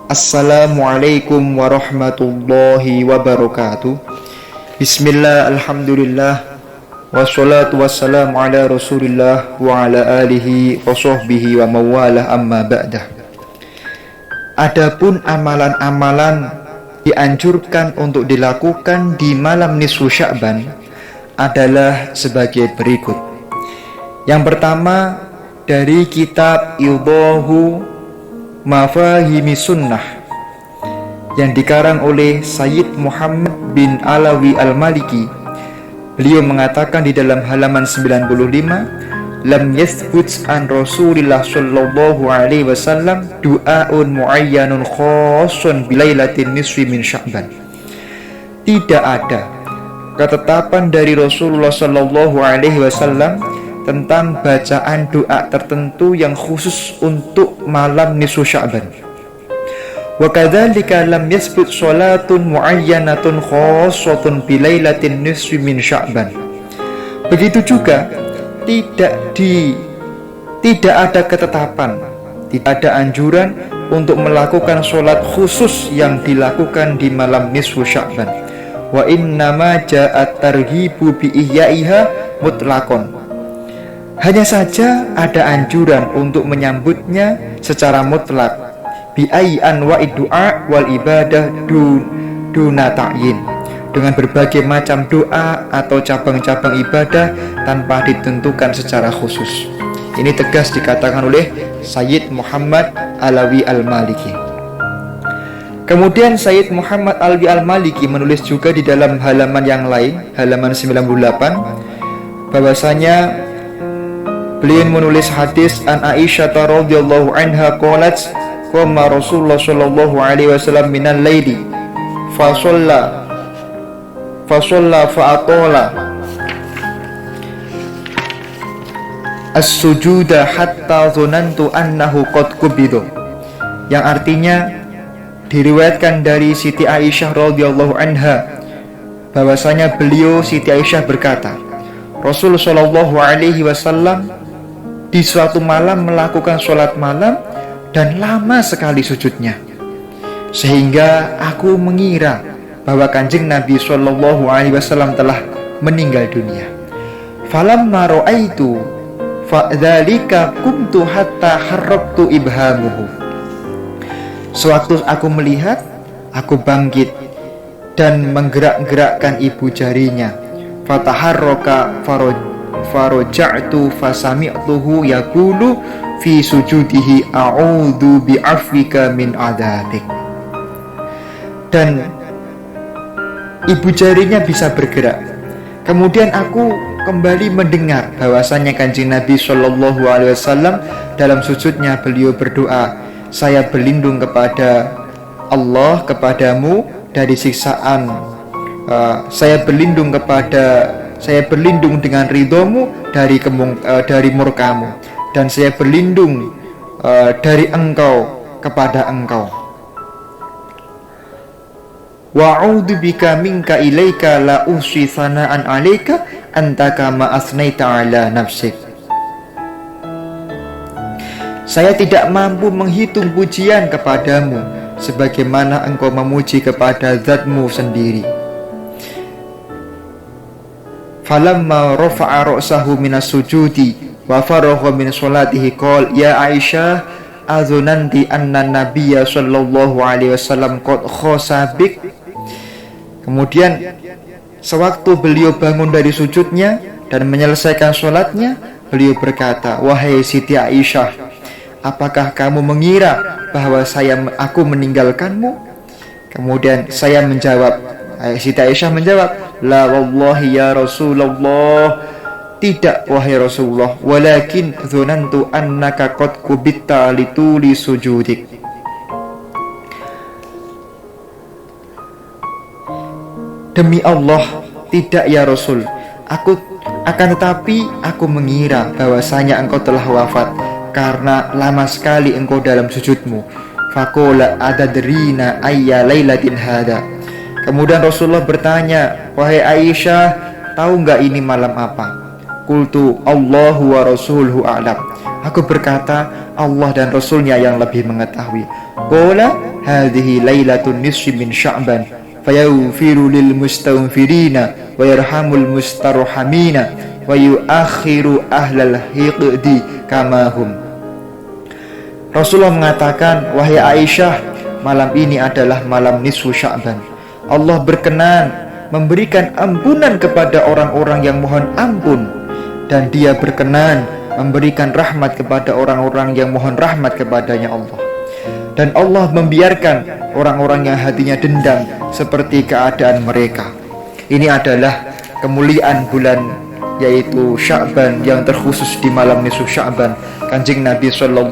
Assalamualaikum warahmatullahi wabarakatuh. Bismillah, alhamdulillah, wassalatu wassalamu ala rasulillah wa ala alihi wa sahbihi wa mawalah, amma ba'dah. Adapun amalan-amalan dianjurkan untuk dilakukan di malam nisfu Sya'ban adalah sebagai berikut. Yang pertama, dari kitab Idahu Mafahimi Sunnah yang dikarang oleh Sayyid Muhammad bin Alawi Al-Maliki. Beliau mengatakan di dalam halaman 95, lam yathbut an Rasulillah sallallahu alaihi wasallam du'aun muayyanun khassun bilailatin nisfi min Sya'ban. Tidak ada ketetapan dari Rasulullah sallallahu alaihi wasallam tentang bacaan doa tertentu yang khusus untuk malam nisfu Sya'ban. Wa kadzalika lam yasbut shalatun muayyanatun khassatun bilailatin nisfi min Sya'ban. Begitu juga tidak ada ketetapan, tidak ada anjuran untuk melakukan sholat khusus yang dilakukan di malam nisfu Sya'ban. Wa innama ja'at targhibu bi ihyaiha mutlaqan. Hanya saja ada anjuran untuk menyambutnya secara mutlak, bi ayyi anwa'i du'a wal ibadah duna ta'yin, dengan berbagai macam doa atau cabang-cabang ibadah tanpa ditentukan secara khusus. Ini tegas dikatakan oleh Sayyid Muhammad Alawi Al-Maliki. Kemudian Sayyid Muhammad Alawi Al-Maliki menulis juga di dalam halaman yang lain, halaman 98, bahwasanya beliau menulis hadis an Aisyah radhiyallahu anha qalat qama Rasulullah sallallahu alaihi wasallam minal laili fa shalla fa atala as-sujuda hatta dzanantu annahu qad qubida, yang artinya diriwayatkan dari Siti Aisyah radhiyallahu anha bahwasanya beliau Siti Aisyah berkata, Rasul sallallahu alaihi wasallam di suatu malam melakukan sholat malam dan lama sekali sujudnya, sehingga aku mengira bahwa kanjeng Nabi Shallallahu Alaihi Wasallam telah meninggal dunia. Falamma ra'aitu fadzalika qumtu hatta harraktu ibhamuhu. Sewaktu aku melihat, aku bangkit dan menggerak-gerakkan ibu jarinya. Fataharraka faroja'tu fasami'tuhu yaqulu fi sujudihi a'udzu bi'afwika min adzabik. Dan ibu jarinya bisa bergerak. Kemudian aku kembali mendengar bahwasanya kanjeng Nabi sallallahu alaihi wasallam dalam sujudnya beliau berdoa, saya berlindung kepada Allah, kepadamu dari siksaan, saya berlindung dengan ridhomu dari murkamu, dan saya berlindung dari engkau kepada engkau. Wa'udzu bika minka ilaika la uhsi tsana'an 'alaika anta kama asnaita 'ala nafsik. Saya tidak mampu menghitung pujian kepadamu sebagaimana engkau memuji kepada zatmu sendiri. Falamma rafa'a ra'sahu minas sujudi wa faragha min sholatihi qala ya Aisyah azunanti anna nabiyya sallallahu alaihi wasallam qad khosabik. Kemudian sewaktu beliau bangun dari sujudnya dan menyelesaikan sholatnya, beliau berkata, wahai Siti Aisyah, apakah kamu mengira bahwa aku meninggalkanmu? Kemudian saya menjawab, Siti Aisyah menjawab, la wallahi ya Rasulullah, tidak wahai Rasulullah, walakin dzanantu annaka qad kubitta lituli sujudik. Demi Allah, tidak ya Rasul, akan tetapi aku mengira bahwasanya engkau telah wafat karena lama sekali engkau dalam sujudmu. Faqala adadrina ayya lailatin hada. Kemudian Rasulullah bertanya, wahai Aisyah, tahu enggak ini malam apa? Qultu Allahu wa rasuluhu a'lam. Aku berkata, Allah dan Rasulnya yang lebih mengetahui. Qala hadhihi lailatun nisfi min Sya'ban fayaghfiru lil mustaghfirina wa yarhamul mustarhamina wa yuakhiru ahlal hiqdi kama hum. Rasulullah mengatakan, wahai Aisyah, malam ini adalah malam nisfu Sya'ban. Allah berkenan memberikan ampunan kepada orang-orang yang mohon ampun, dan Dia berkenan memberikan rahmat kepada orang-orang yang mohon rahmat kepadanya Allah. Dan Allah membiarkan orang-orang yang hatinya dendam seperti keadaan mereka. Ini adalah kemuliaan bulan, yaitu Sya'ban, yang terkhusus di malam nisfu Sya'ban. Kanjeng Nabi SAW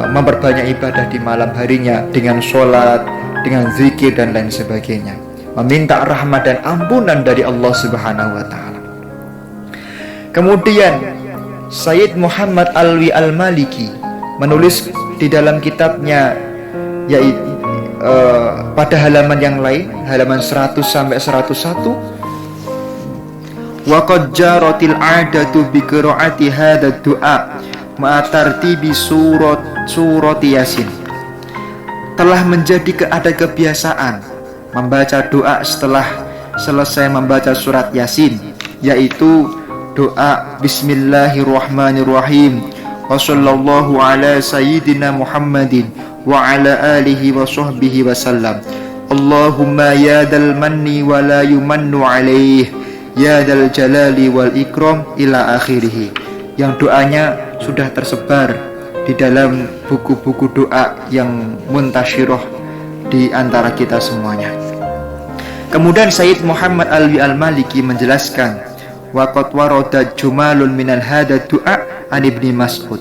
memperbanyak ibadah di malam harinya dengan sholat, dengan zikir dan lain sebagainya, meminta rahmat dan ampunan dari Allah Subhanahu wa Ta'ala. Kemudian Sayyid Muhammad Alwi Al-Maliki menulis di dalam kitabnya, yaitu pada halaman yang lain, halaman 100 sampai 101, wa qad jaratil 'adatu bi qira'ati hadha du'a ma tartibi surati Yasin. Telah menjadi ada kebiasaan membaca doa setelah selesai membaca surat Yasin, yaitu doa Bismillahirrahmanirrahim wa sallallahu ala sayyidina Muhammadin wa ala alihi wa sahbihi wa sallam. Allahumma ya dal manni wa la yumannu alaih, ya dal jalali wal ikram, ila akhirih. Yang doanya sudah tersebar di dalam buku-buku doa yang muntasyirah di antara kita semuanya. Kemudian Sayyid Muhammad Alwi Al-Maliki menjelaskan, wa qad warada jumalun minal hada du'a an Ibni Mas'ud.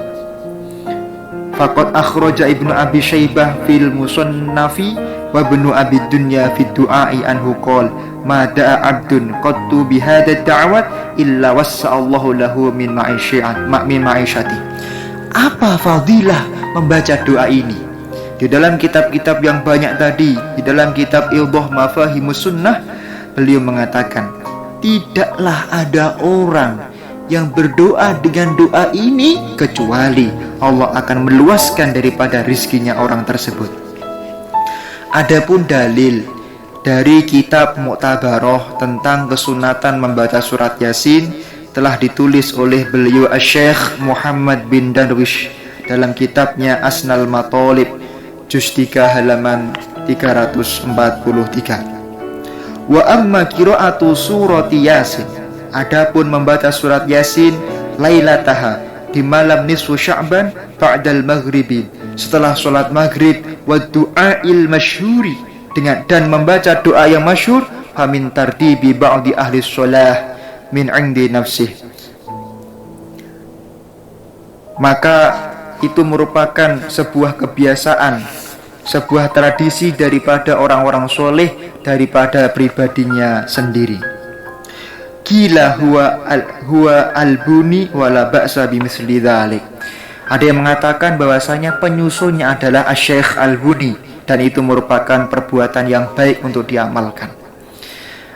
Faqad akhraja Ibnu Abi Syaibah fil Musannafi wa Ibnu Abi Dunya fi du'ai anhu qol ma da'a abdun qattu bi hada da'wat illa wassa'allahu lahu min ma'isyati. Apa fadilah membaca doa ini? Di dalam kitab-kitab yang banyak tadi, di dalam kitab Idah Mafahimus Sunnah, beliau mengatakan, tidaklah ada orang yang berdoa dengan doa ini kecuali Allah akan meluaskan daripada rizkinya orang tersebut. Adapun dalil dari kitab Mu'tabarah tentang kesunatan membaca surat Yasin telah ditulis oleh beliau Syekh Muhammad bin Darwish dalam kitabnya Asnal Matalib juz 3 halaman 343. Wa amma qira'atu surati Yasin, adapun membaca surat Yasin lailataha, di malam nisfu Sya'ban ba'dal maghribi, setelah sholat maghrib, wa du'ail masyhuri, dan membaca doa yang masyhur, famin tartibi ba'di ahli sholah min 'indi nafsih, maka itu merupakan sebuah kebiasaan, sebuah tradisi daripada orang-orang soleh, daripada pribadinya sendiri. Qila huwa albuni wala ba'sa bimithli dzalik. Ada yang mengatakan bahwasanya penyusunnya adalah Syekh Albuni, dan itu merupakan perbuatan yang baik untuk diamalkan.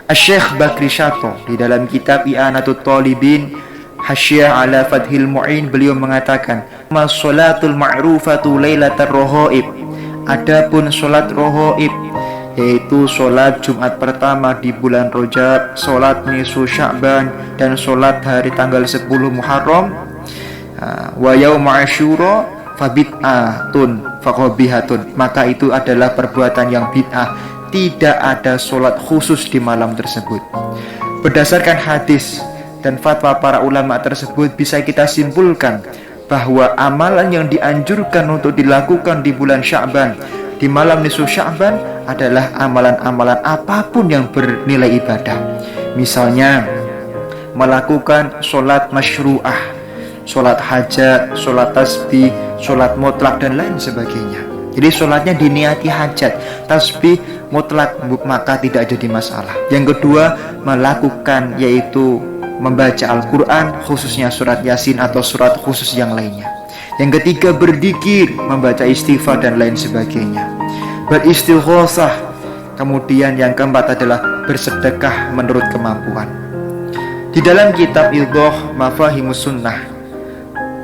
Syekh Bakri Syato di dalam kitab I'anatut Talibin Hasyiah ala Fathil Mu'in, beliau mengatakan, ma sholatul ma'rufatu lailatar rohoib, adapun sholat rohoib, yaitu sholat Jumat pertama di bulan Rajab, sholat nisfu Sya'ban, dan sholat hari tanggal 10 Muharram, wa yaum Asyura fabid'atun faqabihatun, maka itu adalah perbuatan yang bid'ah. Tidak ada sholat khusus di malam tersebut. Berdasarkan hadis dan fatwa para ulama tersebut, bisa kita simpulkan bahwa amalan yang dianjurkan untuk dilakukan di bulan Sya'ban, di malam nisfu Sya'ban, adalah amalan-amalan apapun yang bernilai ibadah. Misalnya melakukan sholat masyru'ah, sholat hajat, sholat tasbih, sholat mutlak, dan lain sebagainya. Jadi sholatnya diniati hajat, tasbih, mutlak, maka tidak jadi masalah. Yang kedua, melakukan yaitu membaca Al-Quran, khususnya surat Yasin atau surat khusus yang lainnya. Yang ketiga, berzikir, membaca istighfar dan lain sebagainya, beristighotsah. Kemudian yang keempat adalah bersedekah menurut kemampuan. Di dalam kitab Idah Mafahimus Sunnah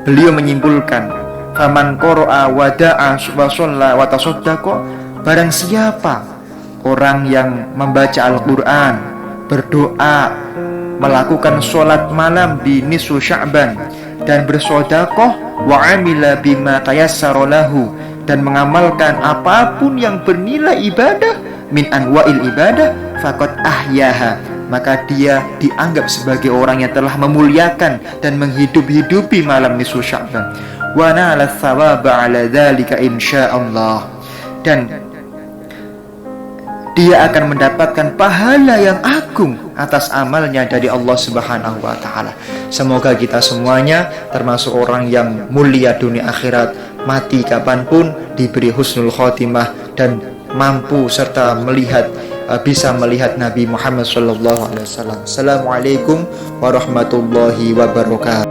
beliau menyimpulkan, faman qara'a wa da'a wa shalla wa tasaddaqa, barang siapa orang yang membaca Al-Qur'an, berdoa, melakukan sholat malam di nisfu Sya'ban, dan bersedekah, wa amila bima tayassara lahu, dan mengamalkan apapun yang bernilai ibadah min anwa'il ibadah, faqad ahyaha, maka dia dianggap sebagai orang yang telah memuliakan dan menghidup-hidupi malam nisfu Sya'ban, wa nala tsawaba 'ala dzalika insyaallah, dan dia akan mendapatkan pahala yang agung atas amalnya dari Allah Subhanahu wa taala. Semoga kita semuanya termasuk orang yang mulia dunia akhirat, mati kapanpun diberi husnul khotimah dan mampu serta bisa melihat Nabi Muhammad sallallahu alaihi wasallam. Assalamualaikum warahmatullahi wabarakatuh.